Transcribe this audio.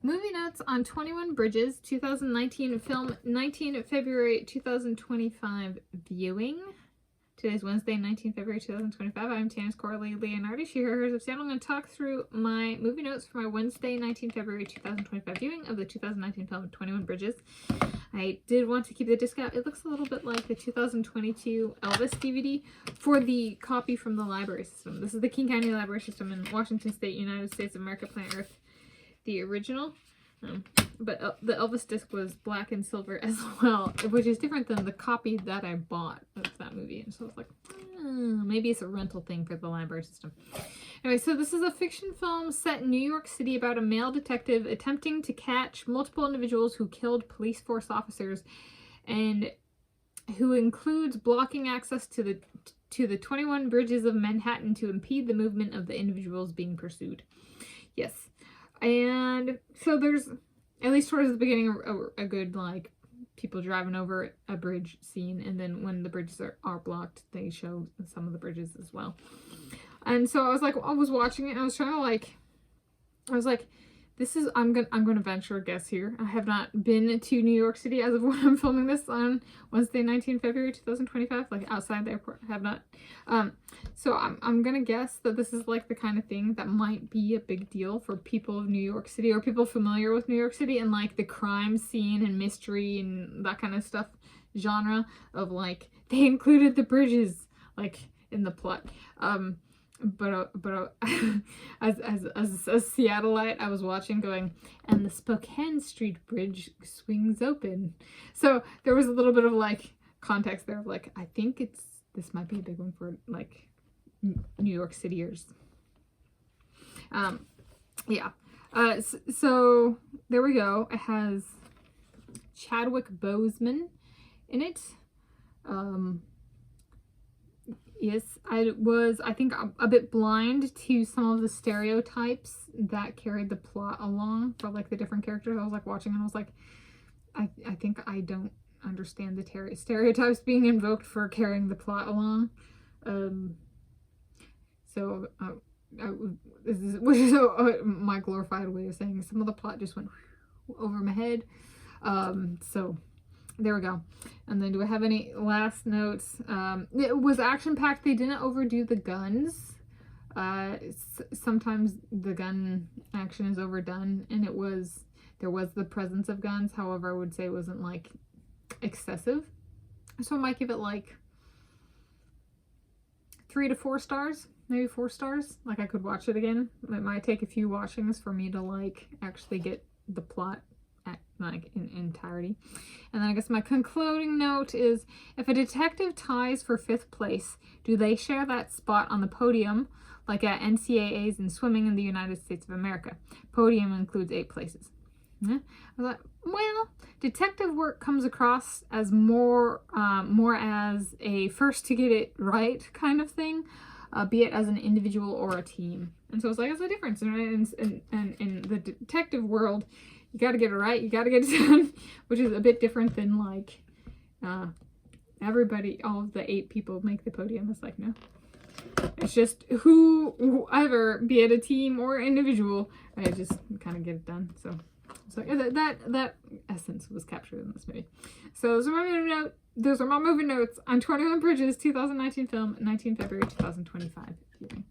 movie notes on 21 Bridges, 2019 film, 19 February 2025 viewing. Today's Wednesday, 19 February 2025. I'm Tanis Coralee Leonhardi, she, her, hers of Seattle. I'm going to talk through my movie notes for my Wednesday, 19 February 2025 viewing of the 2019 film 21 Bridges. I did want to keep the disc out. It looks a little bit like the 2022 Elvis DVD for the copy from the library system. This is the King County Library System in Washington State, United States of America, Planet Earth, the original. But the Elvis disc was black and silver as well, which is different than the copy that I bought of that movie. And so I was like, maybe it's a rental thing for the library system. Anyway, so this is a fiction film set in New York City about a male detective attempting to catch multiple individuals who killed police force officers, and who includes blocking access to the 21 bridges of Manhattan to impede the movement of the individuals being pursued. Yes. And so there's, at least towards the beginning, a good, like, people driving over a bridge scene. And then when the bridges are blocked, they show some of the bridges as well. And so I was like, I was watching it and I was trying to, like, I was like, this is, I'm gonna venture a guess here. I have not been to New York City as of when I'm filming this on Wednesday, 19 February 2025, like outside the airport. I have not. So I'm gonna guess that this is like the kind of thing that might be a big deal for people of New York City, or people familiar with New York City and like the crime scene and mystery and that kind of stuff genre of, like, they included the bridges, like, in the plot. But as a Seattleite, I was watching going, and the Spokane Street Bridge swings open. So there was a little bit of, like, context there of, like, I think this might be a big one for, like, New York Cityers. Yeah. So there we go. It has Chadwick Boseman in it. Yes, I think, a bit blind to some of the stereotypes that carried the plot along for, like, the different characters. I was, like, watching and I was like, I think I don't understand the stereotypes being invoked for carrying the plot along. This is, which is my glorified way of saying some of the plot just went over my head. So there we go. And then do I have any last notes? It was action-packed. They didn't overdo the guns. Sometimes the gun action is overdone, and there was the presence of guns. However, I would say it wasn't, like, excessive. So I might give it, like, 3 to 4 stars. Maybe 4 stars. Like, I could watch it again. It might take a few watchings for me to, like, actually get the plot like in entirety. And then I guess my concluding note is, if a detective ties for 5th place, do they share that spot on the podium like at NCAAs and swimming in the United States of America? Podium includes 8 places. I was like, well, detective work comes across as more as a first to get it right kind of thing, be it as an individual or a team. And so it's like, there's a difference. And in the detective world, you got to get it right. You got to get it done, which is a bit different than, like, everybody, all of the 8 people make the podium. It's like, no. It's just whoever, be it a team or individual, I just kind of get it done. So that essence was captured in this movie. So those are my movie notes on 21 Bridges, 2019 film, 19 February 2025 viewing.